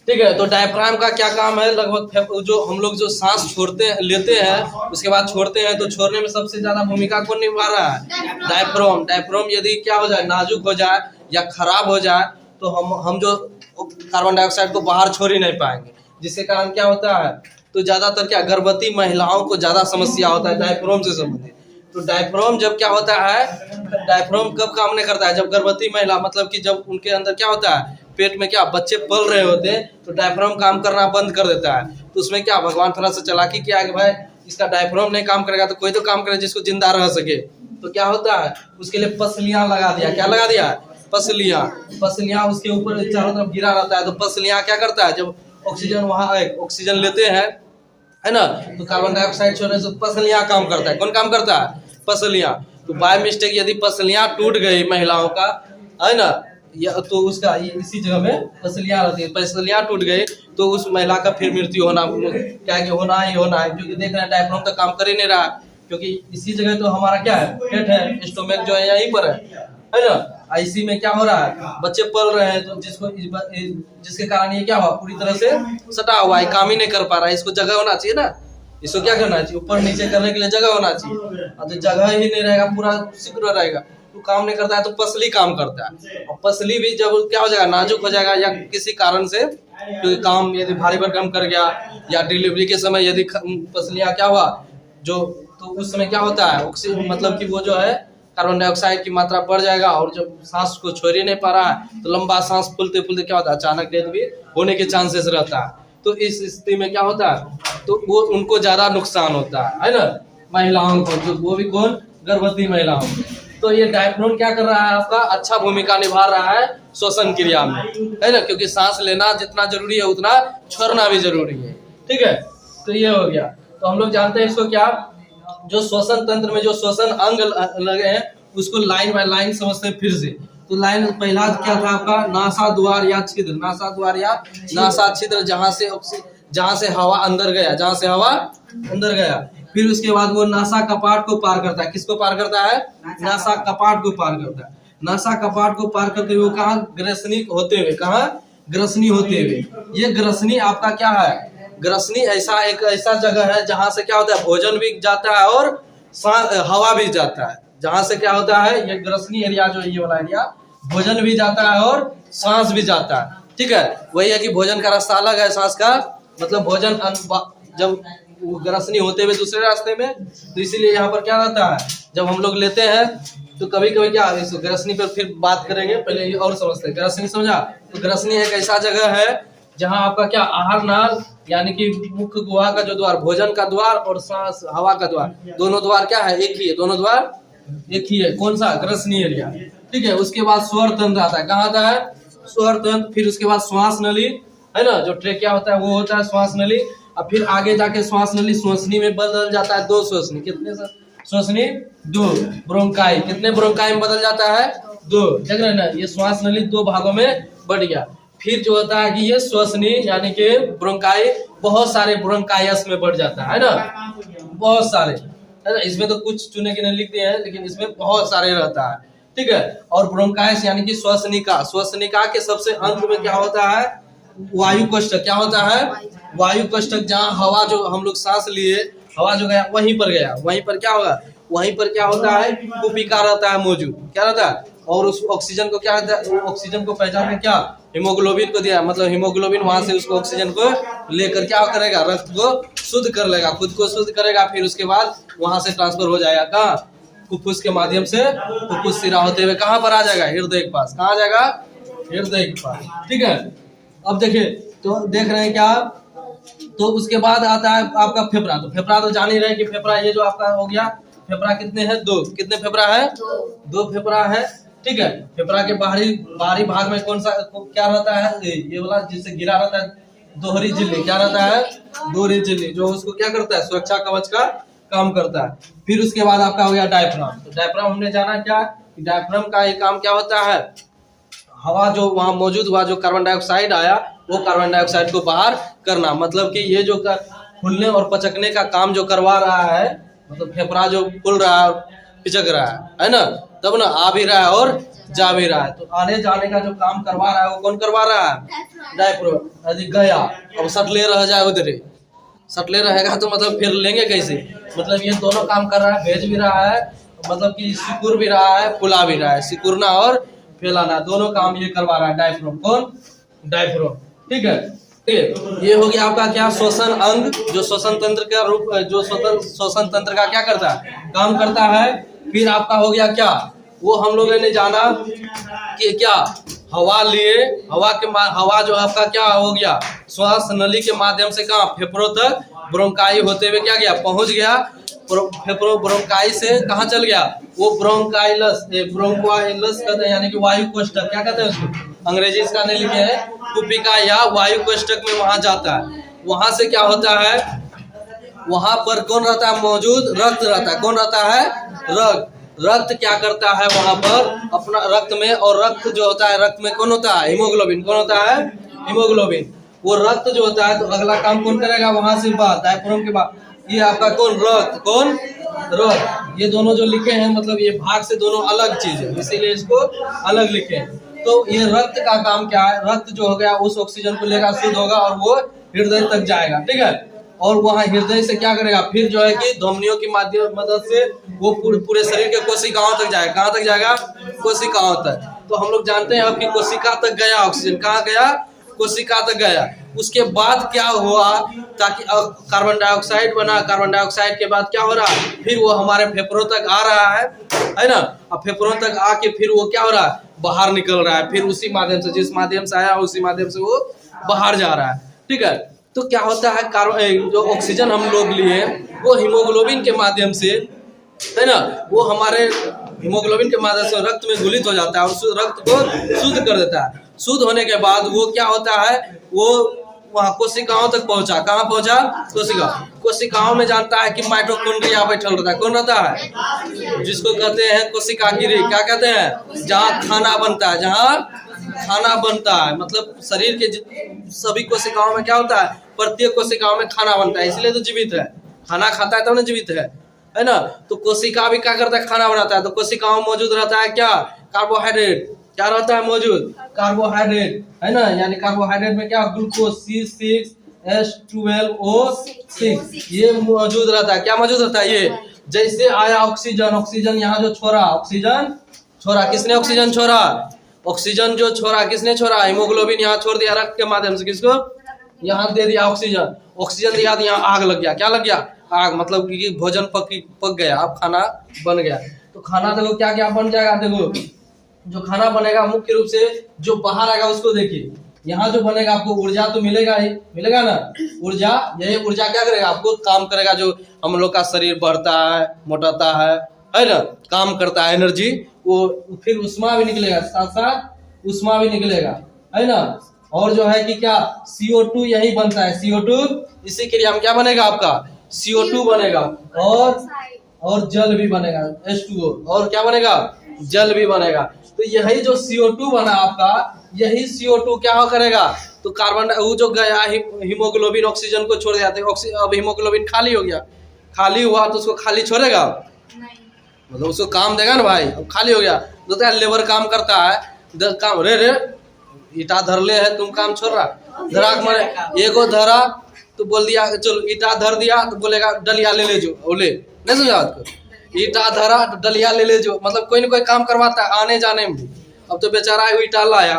S1: ठीक है, तो डायफ्राम का क्या काम है, लगभग जो हम लोग जो सांस छोड़ते लेते हैं उसके बाद छोड़ते हैं, तो छोड़ने में सबसे ज्यादा भूमिका कौन निभा रहा है, डायफ्राम। डायफ्राम यदि क्या हो जाए, नाजुक हो जाए या खराब हो जाए, तो हम जो कार्बन डाइऑक्साइड को बाहर छोड़ ही नहीं पाएंगे, जिसके कारण क्या होता है, तो ज्यादातर क्या गर्भवती महिलाओं को ज्यादा समस्या होता है डायफ्राम से संबंधित। तो डायफ्राम जब क्या होता है, डायफ्राम कब काम नहीं करता है, जब गर्भवती महिला, मतलब कि जब उनके अंदर क्या होता है, पेट में क्या बच्चे पल रहे होते हैं, तो डायफ्राम काम करना बंद कर देता है। तो उसमें क्या भगवान थोड़ा सा चालाकी किया कि भाई इसका डायफ्राम नहीं काम करेगा तो कोई तो काम करे जिसको जिंदा रह सके। तो क्या होता है, उसके लिए पसलियां लगा दिया। क्या लगा दिया, पसलियां उसके ऊपर चारों तरफ गिरा रहता है। तो पसलियां क्या करता है, जब ऑक्सीजन वहाँ ऑक्सीजन लेते हैं, है ना, तो कार्बन डाइऑक्साइड छोड़ने से पसलियां काम करता है। कौन काम करता है, पसलियां। तो बाय मिस्टेक यदि पसलियां टूट गई महिलाओं का, है ना, या तो उसका इसी जगह में पसलियां रहती है, पसलियां टूट गई तो उस महिला का फिर मृत्यु होना क्या है, होना ही होना है, क्योंकि देख रहे हैं डायफ्राम तो काम कर ही नहीं रहा, क्योंकि इसी जगह तो हमारा क्या है, पेट है, स्टोमक जो है यहीं पर है ना। इसी में क्या हो रहा है, बच्चे पल रहे हैं, तो जिसके कारण ये क्या हुआ, पूरी तरह से सटा हुआ है, काम ही नहीं कर पा रहा है। इसको जगह होना चाहिए ना, इसको क्या करना चाहिए, ऊपर नीचे करने के लिए जगह होना चाहिए। तो जगह ही नहीं रहेगा, पूरा सिकुड़ा रहेगा, तो काम नहीं करता है। तो पसली काम करता है, और पसली भी जब क्या हो जाएगा, नाजुक हो जाएगा, या किसी कारण से क्योंकि काम यदि भारी भरकम कर गया, या डिलीवरी के समय यदि पसलियां क्या हुआ जो, तो उस समय क्या होता है, ऑक्सीजन मतलब कि वो जो है कार्बन डाइऑक्साइड की मात्रा बढ़ जाएगा, और जब सांस को छोड़ ही नहीं पा रहा है, तो लंबा सांस फूलते फूलते क्या होता है, अचानक डेथ भी होने के चांसेस रहता है। तो इस स्थिति में क्या होता है, तो वो उनको ज्यादा नुकसान होता है ना, महिलाओं को, जो वो भी कौन, गर्भवती महिलाओं को। तो ये डायफ्राम क्या कर रहा है, आपका अच्छा भूमिका निभा रहा है श्वसन क्रिया में, है ना, क्योंकि सांस लेना जितना जरूरी है उतना छोड़ना भी जरूरी है। ठीक है, तो ये हो गया। तो हम लोग जानते हैं इसको क्या, जो श्वसन तंत्र में जो श्वसन अंग लगे हैं उसको लाइन बाय लाइन समझते हैं फिर से। तो लाइन पहला क्या था आपका, नासा द्वार या छिद्र, नासा द्वार या नासा छिद्र, जहाँ से हवा अंदर गया, जहाँ से हवा अंदर गया। फिर उसके बाद वो नासा कपाट को पार करता है। किसको पार करता है, नासा कपाट को पार करता है। नासा कपाट को पार करते हुए कहाँ, ग्रसनी होते हुए, कहाँ, ग्रसनी होते हुए। ये ग्रसनी आपका क्या है, ग्रसनी ऐसा जगह है जहाँ से क्या होता है, भोजन भी जाता है और हवा भी जाता है। जहाँ से क्या होता है, ये ग्रसनी एरिया जो ये वाला एरिया, भोजन भी जाता है और सांस भी जाता है। ठीक है, वही है कि भोजन का रास्ता अलग है, सांस का मतलब भोजन जब ग्रसनी होते हुए दूसरे रास्ते में, तो इसीलिए यहाँ पर क्या रहता है, जब हम लोग लेते हैं तो कभी कभी क्या, इस ग्रसनी पर फिर बात करेंगे, पहले ये और समझते हैं। ग्रसनी समझा, तो ग्रसनी एक ऐसा जगह है जहाँ आपका क्या, आहार नाल यानी कि मुख्य गुहा का जो द्वार, भोजन का द्वार और सांस हवा का द्वार, दोनों द्वार क्या है, एक ही है, दोनों द्वार एक ही है। कौन सा, ग्रसनी एरिया। ठीक है, उसके बाद स्वर तंत्र आता है। कहाँ आता है, स्वर तंत्र। फिर उसके बाद श्वास नली, है ना, जो ट्रेकिया होता है वो होता है श्वास नली। और फिर आगे जाके श्वास नली श्वसनी में बदल जाता है, 2 श्वसनी। कितने श्वसनी, 2 ब्रोंकाई। कितने ब्रोंकाई में बदल जाता है, 2। देख रहे हैं ना, ये श्वास नली 2 भागों में बढ़ गया। फिर जो होता है कि ये श्वसनी यानी कि ब्रोंकाई बहुत सारे ब्रोंकाइस में बढ़ जाता है ना, बहुत सारे, है ना। इसमें तो कुछ चुने के लिख दिए हैं, लेकिन इसमें बहुत सारे रहता है। ठीक है। और ब्रोंकाइस यानी कि श्वसनिका, श्वसनिका के सबसे अंत में क्या होता है, वायु कोष्ठक। क्या होता है, वायु कोष्ठक, जहाँ हवा जो हम लोग सांस लिए, हवा जो गया वहीं पर गया, वहीं पर क्या होगा, वहीं पर क्या होता है, कुपिका रहता है मौजूद, क्या रहता है। और उस ऑक्सीजन को क्या होता है, ऑक्सीजन को पहचान में क्या, हीमोग्लोबिन को दिया, मतलब हीमोग्लोबिन वहां से उसको ऑक्सीजन को लेकर क्या करेगा, रक्त को शुद्ध कर लेगा, खुद को शुद्ध करेगा, फिर उसके बाद वहां से ट्रांसफर हो जाएगा कहाँ, फुफ्फुस के माध्यम से फुफ्फुस सिरा होते हुए कहाँ पर आ जाएगा, हृदय के पास। कहाँ जाएगा, हृदय के पास, ठीक है। अब देखिए, तो देख रहे हैं क्या, तो उसके बाद आता है आपका फेफड़ा। तो फेफड़ा तो जान ही रहे कि फेफड़ा ये जो आपका हो गया, फेफड़ा कितने हैं, दो, कितने फेफड़ा है, दो फेफड़ा है, ठीक है। फेफड़ा के बाहरी भाग में कौन सा क्या रहता है, ये वाला जिससे गिरा रहता है, दोहरी झिल्ली, क्या रहता है, दोहरी झिल्ली, जो उसको क्या करता है, सुरक्षा कवच का काम करता है। फिर उसके बाद आपका हो गया डायफ्राम। तो डायफ्राम हमने जाना क्या, डायफ्राम का ये काम क्या होता है, हवा जो वहां मौजूद हुआ, जो कार्बन डाइऑक्साइड आया, वो कार्बन डाइऑक्साइड को बाहर करना, मतलब कि ये जो फूलने और पचकने का काम जो करवा रहा है, मतलब फेफड़ा जो फूल रहा है, पिचक रहा है ना, तब ना आ भी रहा है और जा भी रहा है। तो आने जाने का जो काम करवा रहा है वो कौन करवा रहा है, डायफ्राम। यदि गया, अब सटले रह जाए उधर, सटले रहेगा तो मतलब फिर लेंगे कैसे, मतलब ये दोनों काम कर रहा है, भेज भी रहा है, मतलब कि सिकुड़ भी रहा है, फुला भी रहा है, सिकुड़ना और फैलाना दोनों काम ये करवा रहा है डायफ्राम। कौन, डायफ्राम, ठीक है। ये हो गया आपका क्या, श्वसन अंग, जो श्वसन तंत्र का रूप, जो श्वसन तंत्र का क्या करता है, काम करता है। फिर आपका हो गया क्या, वो हम लोगों ने जाना कि क्या, हवा लिए, हवा जो आपका क्या हो गया, श्वास नली के माध्यम से कहाँ, फेफड़ों तक ब्रोंकाई होते हुए क्या गया, पहुंच गया, फेफड़ों ब्रोंकाई से कहाँ चल गया, वो ब्रोंकाइलस, ब्रोंकाइलस कहते हैं, यानी कि वायु कोष्ठक, क्या कहते हैं उसको, अंग्रेजी इसका नहीं लिखे है, कुपिका या वायु कोष्ठक में वहां जाता है। वहां से क्या होता है, वहां पर कौन रहता है मौजूद, रक्त रहता है। कौन रहता है, रक्त। रक्त क्या करता है वहां पर, अपना रक्त में, और रक्त जो होता है, रक्त में कौन होता है, हीमोग्लोबिन। कौन होता है, हीमोग्लोबिन। वो रक्त जो होता है, तो अगला काम कौन करेगा, वहां से बाद, डायफ्राम के बाद ये आपका कौन, रक्त। कौन, रक्त। ये दोनों जो लिखे हैं, मतलब ये भाग से दोनों अलग चीज है, इसीलिए इसको अलग लिखे हैं। तो ये रक्त का काम क्या है, रक्त जो हो गया उस ऑक्सीजन को लेकर शुद्ध होगा और वो हृदय तक जाएगा, ठीक है। और वहाँ हृदय से क्या करेगा, फिर जो है कि धमनियों की मदद से वो पूरे शरीर के कोशिकाओं तक जाएगा। कहाँ तक जाएगा, कोशिकाओं तक। तो हम लोग जानते हैं अब कि कोशिका तक गया ऑक्सीजन, कहाँ गया, कोशिका तक गया। उसके बाद क्या हुआ, ताकि कार्बन डाइऑक्साइड बना, कार्बन डाइऑक्साइड के बाद क्या हो रहा है, फिर वो हमारे फेफड़ों तक आ रहा है ना। अब फेफड़ों तक आके फिर वो क्या हो रहा है, बाहर निकल रहा है, फिर उसी माध्यम से, जिस माध्यम से आया उसी माध्यम से वो बाहर जा रहा है, ठीक है। तो क्या होता है, कार्बन जो ऑक्सीजन हम लोग लिए वो हीमोग्लोबिन के माध्यम से, है ना, वो हमारे हीमोग्लोबिन के माध्यम से रक्त में घुलित हो जाता है और रक्त को शुद्ध कर देता है। शुद्ध होने के बाद वो क्या होता है, वो वहाँ कोशिकाओं तक पहुंचा। कहाँ पहुंचा, कोशिका। कोशिकाओं में जानता है कि माइटोकॉन्ड्रिया बैठल रहता है। कौन रहता है, जिसको कहते हैं कोशिका गिरी। क्या कहते हैं, जहाँ खाना बनता है, जहाँ खाना बनता है, मतलब शरीर के सभी कोशिकाओं में क्या होता है, प्रत्येक कोशिकाओं में खाना बनता है, इसलिए तो जीवित है। खाना खाता है तब ना जीवित है ना। तो कोशिका भी क्या करता है, खाना बनाता है। तो कोशिकाओं में मौजूद रहता है क्या, कार्बोहाइड्रेट। क्या रहता है मौजूद, कार्बोहाइड्रेट, है ना। यानी कार्बोहाइड्रेट में क्या, ग्लूकोज C6H12O6 ये मौजूद रहता है। क्या मौजूद रहता है, ये जैसे आया ऑक्सीजन, ऑक्सीजन यहाँ जो छोड़ा, ऑक्सीजन छोड़ा, किसने ऑक्सीजन छोड़ा, ऑक्सीजन जो छोड़ा किसने छोड़ा, हीमोग्लोबिन यहाँ छोड़ दिया रक्त के माध्यम से, किसको, यहाँ दे दिया ऑक्सीजन। ऑक्सीजन दिया तो यहाँ आग लग गया। क्या लग गया, आग, मतलब कि भोजन पक गया, अब खाना बन गया। तो खाना देखो क्या क्या बन जाएगा, देखो जो खाना बनेगा मुख्य रूप से जो बाहर आएगा उसको देखिए। यहाँ जो बनेगा आपको ऊर्जा तो मिलेगा ही, मिलेगा ना ऊर्जा। यही ऊर्जा क्या करेगा, आपको काम करेगा, जो हम लोग का शरीर बढ़ता है, मोटाता है ना, काम करता है, एनर्जी, वो फिर उष्मा भी निकलेगा, साथ साथ उष्मा भी निकलेगा, है ना। और जो है कि क्या, CO2 यही बनता है, CO2 इसी क्रिया में क्या बनेगा आपका, CO2 बनेगा, और जल भी बनेगा, H2O, और क्या बनेगा, जल भी बनेगा। तो यही जो CO2 बना आपका, यही CO2 क्या हो करेगा, तो कार्बन वो जो गया हीमोग्लोबिन ऑक्सीजन को छोड़ दिया, अब हीमोग्लोबिन खाली हो गया, खाली हुआ तो उसको खाली छोड़ेगा, मतलब उसको काम देगा ना भाई। अब खाली हो गया तो क्या लेबर काम करता है, काम रे ईटा धर ले है, तुम काम छोड़ रहा धरा मारे एगो धरा तो बोल दिया चलो ईटा धर दिया तो बोलेगा डलिया ले जो बोले नहीं समझा आपको। ईटा धरा तो डलिया ले जो, मतलब कोई ना कोई काम करवाता है आने जाने में भी। अब तो बेचारा ईटा लाया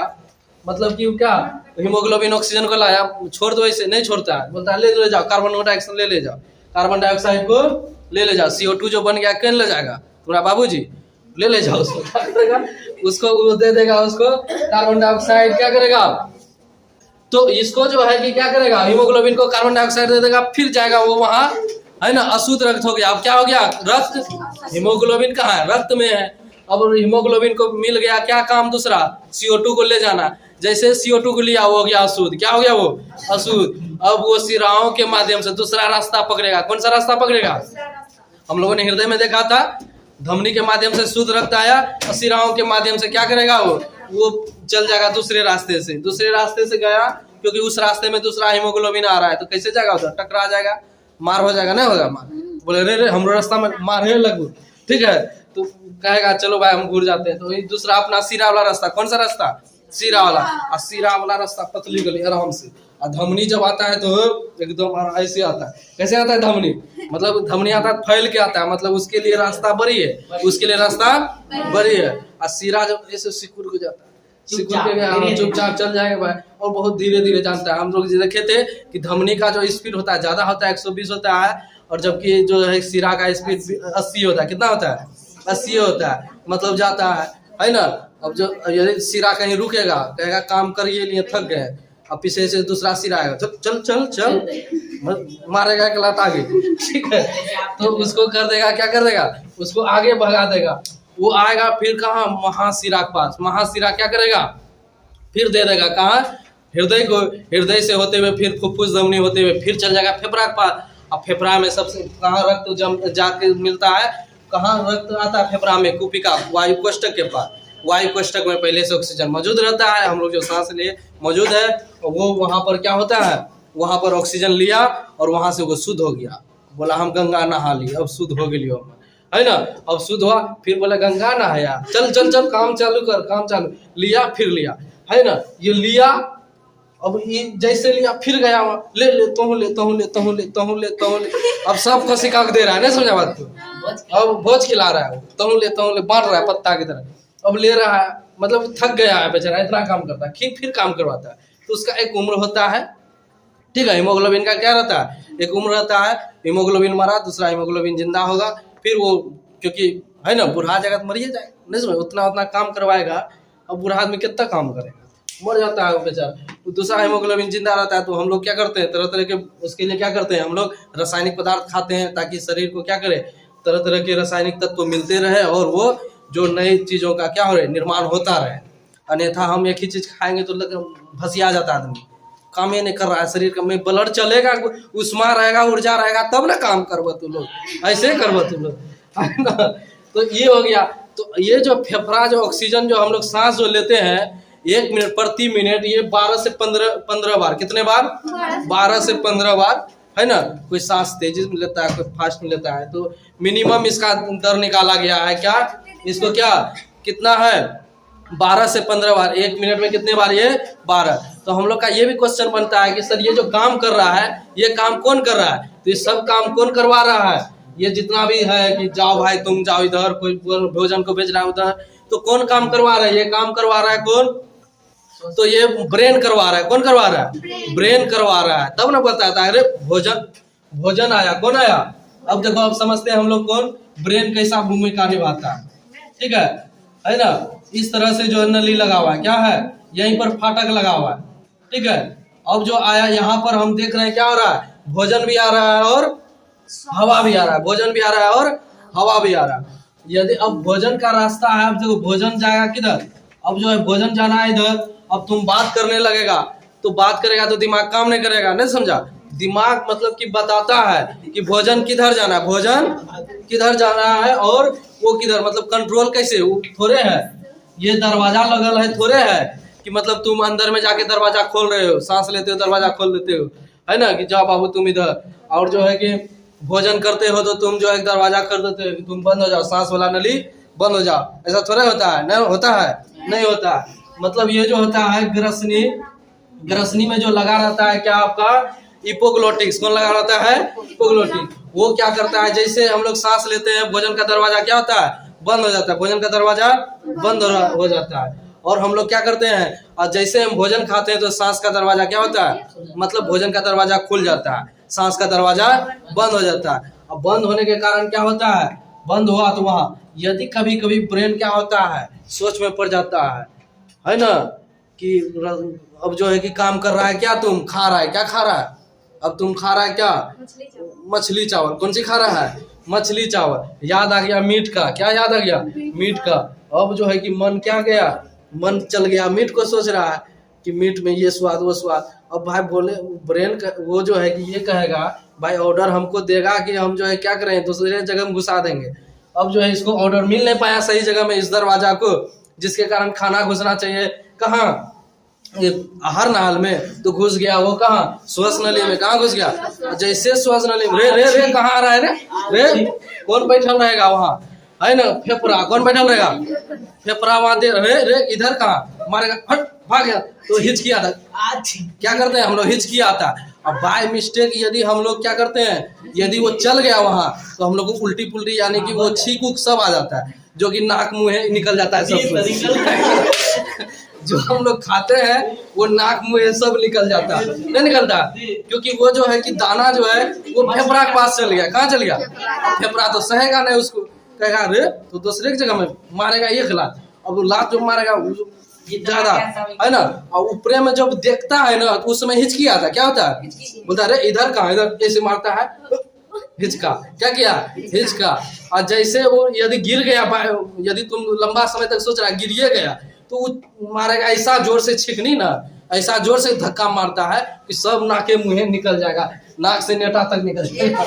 S1: मतलब कि क्या हीमोग्लोबिन ऑक्सीजन को लाया, छोड़ दो ऐसे नहीं छोड़ता है, बोलता है ले जाओ कार्बन डाइऑक्साइड ले जाओ, कार्बन डाइऑक्साइड को ले जाओ, CO2 जो बन गया कौन ले जाएगा तुम्हारा बाबूजी, ले जाओ उसको क्या करेगा, उसको वो दे देगा उसको कार्बन डाइऑक्साइड क्या करेगा। तो इसको जो है कि क्या करेगा हीमोग्लोबिन को कार्बन डाइऑक्साइड दे देगा, फिर जाएगा वो वहाँ है ना अशुद्ध रक्त हो गया। अब क्या हो गया रक्त, हीमोग्लोबिन कहाँ है रक्त में है। अब हीमोग्लोबिन को मिल गया क्या काम दूसरा CO2 को ले जाना, जैसे CO2 को लिया वो हो गया अशुद्ध, क्या हो गया वो अशुद्ध। अब वो सिराओं के माध्यम से दूसरा रास्ता पकड़ेगा, कौन सा रास्ता पकड़ेगा, हम लोगों ने हृदय में देखा था धमनी के माध्यम से शुद्ध रक्त आया और सिराओं के माध्यम से क्या करेगा वो चल जाएगा दूसरे रास्ते से गया, क्योंकि उस रास्ते में दूसरा हीमोग्लोबिन आ रहा है तो कैसे जाएगा उधर, टकरा जाएगा, मार हो जाएगा, नहीं होगा मार, बोले रे हम रास्ता में मार है लगू, ठीक है तो कहेगा चलो भाई हम घूर जाते हैं। तो दूसरा अपना सिरा वाला रास्ता, कौन सा रास्ता सिरा वाला, और सिरा वाला रास्ता पतली गली आराम से। और धमनी जब आता है तो एकदम ऐसे आता है, कैसे आता है धमनी, मतलब धमनी आता है फैल के आता है, मतलब उसके लिए रास्ता बड़ी है, उसके लिए रास्ता बड़ी है। और सिरा जब ऐसे सिकुड़ को जाता है, सिकुड़ के चुपचाप चल जाएगा भाई, और बहुत धीरे धीरे जानता है। हम लोग देखे थे कि धमनी का जो स्पीड होता है ज्यादा होता है 120 होता है, और जबकि जो है सिरा का स्पीड 80 होता है, कितना होता है 80 होता है, मतलब जाता है ना। अब जो यदि सिरा कहीं रुकेगा कहेगा काम करिए लिए थक गए, अब पीछे से दूसरा सिरा आएगा चल चल चल मारेगा एक लात आगे, ठीक है तो उसको कर देगा क्या कर देगा उसको आगे भगा देगा। वो आएगा फिर कहाँ महाशिरा के पास, महाशिरा क्या करेगा फिर दे देगा कहाँ हृदय को, हृदय से होते हुए फिर फुफ्फुस धमनी होते हुए फिर चल जाएगा फेफड़ा के पास। अब फेफड़ा में सबसे कहाँ रक्त जम जाके मिलता है, कहाँ रक्त आता है फेफड़ा में, कुपिका वायु कोष्ठक के पास, वायु कोष्ठक में पहले से ऑक्सीजन मौजूद रहता है, हम लोग जो सांस लिए मौजूद है, वो वहाँ पर क्या होता है वहाँ पर ऑक्सीजन लिया और वहाँ से वो शुद्ध हो गया, बोला हम गंगा नहा ली अब शुद्ध हो गई है ना। अब शुद्ध हुआ फिर बोला गंगा नहाया, चल चल चल काम चालू कर, काम चालू लिया फिर लिया है ना, ये लिया अब ये जैसे लिया फिर गया ले लेता हूँ अब सबको सिखा के दे रहा है, नहीं समझा बात को। अब भोज खिला रहा है, बांट रहा है पत्ता की तरह, अब ले रहा है, मतलब थक गया है बेचारा, इतना काम करता है फिर काम करवाता है। तो उसका एक उम्र होता है, ठीक है हीमोग्लोबिन का क्या रहता है एक उम्र रहता है, हीमोग्लोबिन मरा दूसरा हीमोग्लोबिन जिंदा होगा, फिर वो क्योंकि है ना बुढ़ा जाएगा तो मरिए जाएगा, नहीं समझ उतना काम करवाएगा, अब बुढ़ा आदमी कितना काम करेगा मर जाता है बेचारा। तो दूसरा हीमोग्लोबिन जिंदा रहता है, तो हम लोग क्या करते हैं तरह तरह के उसके लिए क्या करते हैं हम लोग रासायनिक पदार्थ खाते हैं, ताकि शरीर को क्या करे तरह तरह के रासायनिक तत्व मिलते रहे और वो जो नई चीज़ों का क्या हो रहे निर्माण होता रहे। अन्यथा हम एक ही चीज़ खाएंगे तो भसिया जाता आदमी, काम ये नहीं कर रहा है शरीर का में ब्लड चलेगा उष्मा रहेगा ऊर्जा रहेगा तब ना काम करबो तू लोग, ऐसे करबो तू लोग है ना। तो ये हो गया। तो ये जो फेफड़ा जो ऑक्सीजन जो हम लोग सांस जो लेते हैं 1 मिनट प्रति मिनट, ये 12 से 15 बार, कितने बार 12 से 15 बार है ना। कोई सांस तेजी में लेता है कोई फास्ट में लेता है, तो मिनिमम इसका दर निकाला गया है क्या, इसको क्या कितना है 12 से 15 बार, 1 मिनट में कितने बार ये 12। तो हम लोग का ये भी क्वेश्चन बनता है कि सर ये जो काम कर रहा है ये काम कौन कर रहा है, तो ये सब काम कौन करवा रहा है, ये जितना भी है कि जाओ भाई तुम जाओ इधर, कोई भोजन को भेज रहा है उधर, तो कौन काम करवा रहा है, ये काम करवा रहा है कौन, तो ये ब्रेन करवा रहा है, कौन करवा रहा है ब्रेन करवा रहा है, तब ना बताता है अरे भोजन आया, कौन आया। अब देखो अब समझते हैं हम लोग कौन ब्रेन कैसा भूमिका निभाता है, ठीक है ना। इस तरह से जो नली लगा हुआ है क्या है, यहीं पर फाटक लगा हुआ है, ठीक है। अब जो आया यहाँ पर हम देख रहे हैं क्या हो रहा है, भोजन भी आ रहा है और हवा भी आ रहा है, भोजन भी आ रहा है और हवा भी आ रहा है। यदि अब भोजन का रास्ता है, अब देखो भोजन जाएगा किधर, अब जो है भोजन जाना है इधर, अब तुम बात करने लगेगा तो बात करेगा तो दिमाग काम नहीं करेगा, नहीं समझा। दिमाग मतलब कि बताता है कि भोजन किधर जाना है, भोजन किधर जाना है और वो किधर, मतलब कंट्रोल कैसे, वो थोड़े है ये दरवाजा लगल है थोड़े है कि मतलब तुम अंदर में जाके दरवाजा खोल रहे हो, सांस लेते हो दरवाजा खोल देते हो है ना, कि जाओ बाबू तुम इधर। और जो है कि भोजन करते हो तो तुम जो है दरवाजा कर देते हो, तुम बंद हो जाओ, सांस वाला नली बंद हो जाओ, ऐसा थोड़ा होता है? नहीं होता है, नहीं होता। मतलब ये जो होता है ग्रसनी, ग्रसनी में जो लगा रहता है क्या आपका इपोग्लोटिक्स, कौन लगा रहता है? इपोग्लोटिक्स। वो क्या करता है, जैसे हम लोग सांस लेते हैं भोजन का दरवाजा क्या होता है? बंद हो जाता है, भोजन का दरवाजा बंद हो जाता है। और हम लोग क्या करते हैं, और जैसे हम भोजन खाते हैं तो सांस का दरवाजा क्या होता है, मतलब भोजन का दरवाजा खुल जाता है, सांस का दरवाजा बंद हो जाता है। अब बंद होने के कारण क्या होता है, बंद हुआ तो वहाँ यदि कभी कभी ब्रेन क्या होता है, सोच में पड़ जाता है ना, कि अब जो है कि काम कर रहा है क्या, तुम खा रहा है क्या, खा रहा है, अब तुम खा रहा है क्या, मछली चावल। कौन सी खा रहा है? मछली चावल। याद आ गया मीट का, क्या याद आ गया? मीट का। अब जो है कि मन क्या गया, मन चल गया मीट को, सोच रहा है कि मीट में ये स्वाद वो स्वाद। अब भाई बोले ब्रेन वो जो है कि ये कहेगा भाई ऑर्डर हमको देगा कि हम जो है क्या करें, दूसरे जगह में घुसा देंगे। अब जो है इसको ऑर्डर मिल नहीं पाया सही जगह में, इस दरवाजा को, जिसके कारण खाना घुसना चाहिए कहाँ, ये आहार नाल में, तो घुस गया वो कहाँ, श्वास नली में। कहाँ घुस गया? जैसे श्वास नली में, रे रे रे कहाँ आ रहा है रे रे, कौन बैठल रहेगा वहाँ, है ना, फेफड़ा, कौन बैठल रहेगा? फेफड़ा वहाँ दे, रे रे इधर कहाँ मारेगा, हट भाग गया, तो हिचकिया था। क्या करते हैं हम लोग, हिचकिया आता। अब बाय मिस्टेक यदि हम लोग क्या करते हैं, यदि वो चल गया वहाँ, तो हम लोग को उल्टी पुल्टी यानी कि वो छींक उक सब आ जाता है, जो कि नाक मुँह निकल जाता है सब जो हम लोग खाते हैं वो नाक मुँह सब निकल जाता है, नहीं निकलता, क्योंकि वो जो है कि दाना जो है वो फेफड़ा के पास चल गया। कहाँ चल गया? फेफड़ा तो सहेगा नहीं उसको, कहेगा रे तो दूसरे की जगह में मारेगा एक लात, अब लात जो मारेगा ज्यादा, है ना। और ऊपरे में जब देखता है ना तो उस समय हिचकी आता, क्या होता है, बोलता है अरे इधर कहाँ, इधर कैसे मारता है, हिचका। क्या किया? हिचका। और जैसे वो यदि गिर गया, यदि तुम लंबा समय तक सोच रहा है गिरिए गया, तो वो मारेगा ऐसा जोर से छिकनी ना, ऐसा जोर से धक्का मारता है कि सब नाके मुँहे निकल जाएगा, नाक से नेटा तक निकल जाएगा।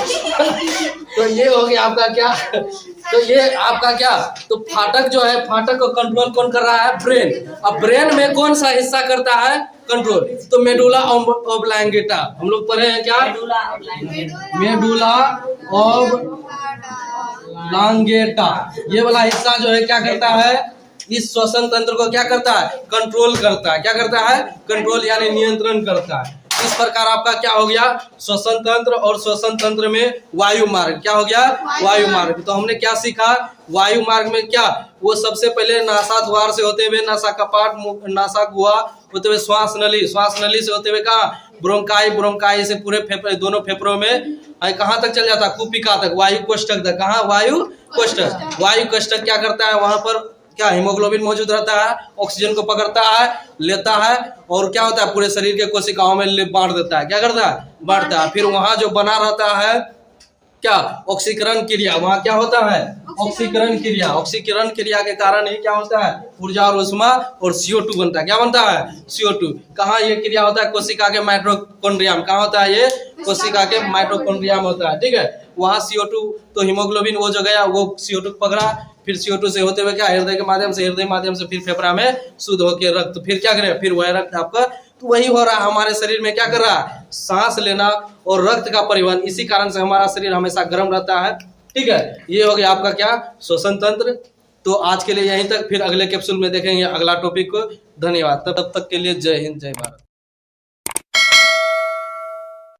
S1: तो ये हो गया आपका क्या, तो ये आपका क्या, तो फाटक जो है, फाटक को कंट्रोल कौन कर रहा है? ब्रेन। अब ब्रेन में कौन सा हिस्सा करता है कंट्रोल? तो मेडुला ऑब्लांगेटा, हम लोग पढ़े हैं क्या? मेडुला ऑब्लांगेटा, ये वाला हिस्सा जो है क्या करता है, इस श्वसन तंत्र को क्या करता है? कंट्रोल करता है। क्या करता है? कंट्रोल यानी नियंत्रण करता है। इस प्रकार आपका क्या हो गया, श्वसन तंत्र, और श्वसन तंत्र में वायु मार्ग। क्या हो गया? वायु मार्ग। तो हमने क्या सीखा, वायु मार्ग में क्या, वो सबसे पहले नासा द्वार से होते हुए नासा कपाट, नासा गुहा होते हुए श्वास नली, श्वास नली से होते हुए कहाँ, ब्रोंकाई, ब्रोंकाई से पूरे फेफड़े, दोनों फेफड़ों में कहाँ तक चल जाता है, कुपिका तक, वायु कोष्ठक तक। कहाँ? वायु कोष्ठक। वायु कोष्ठक क्या करता है, वहां पर क्या हीमोग्लोबिन मौजूद रहता है, ऑक्सीजन को पकड़ता है, लेता है, और क्या होता है पूरे शरीर के कोशिकाओं में बांट देता है। क्या करता है? बांटता है। फिर वहां जो बना रहता है क्या, ऑक्सीकरण क्रिया, वहाँ क्या होता है, ऑक्सीकरण क्रिया। ऑक्सीकरण क्रिया के कारण ही क्या होता है, ऊर्जा और उष्मा और CO2 बनता है। क्या बनता है? CO2। कहाँ ये क्रिया होता है? कोशिका के माइटोकॉन्ड्रिया में। कहाँ होता है ये? कोशिका के माइटोकॉन्ड्रिया में होता है। ठीक है, वहाँ CO2, तो हीमोग्लोबिन वो जो गया वो CO2 पकड़ा, फिर CO2 से होते हुए क्या, हृदय के माध्यम से, हृदय माध्यम से फिर फेफड़ा में शुद्ध होकर रक्त, फिर क्या करे, फिर वह रक्त आपका, तो वही हो रहा है हमारे शरीर में, क्या कर रहा है, सांस लेना और रक्त का परिवहन। इसी कारण से हमारा शरीर हमेशा गर्म रहता है। ठीक है, ये हो गया आपका क्या, श्वसन तंत्र। तो आज के लिए यहीं तक, फिर अगले कैप्सूल में देखेंगे अगला टॉपिक को। धन्यवाद, तब तक के लिए जय हिंद, जय भारत।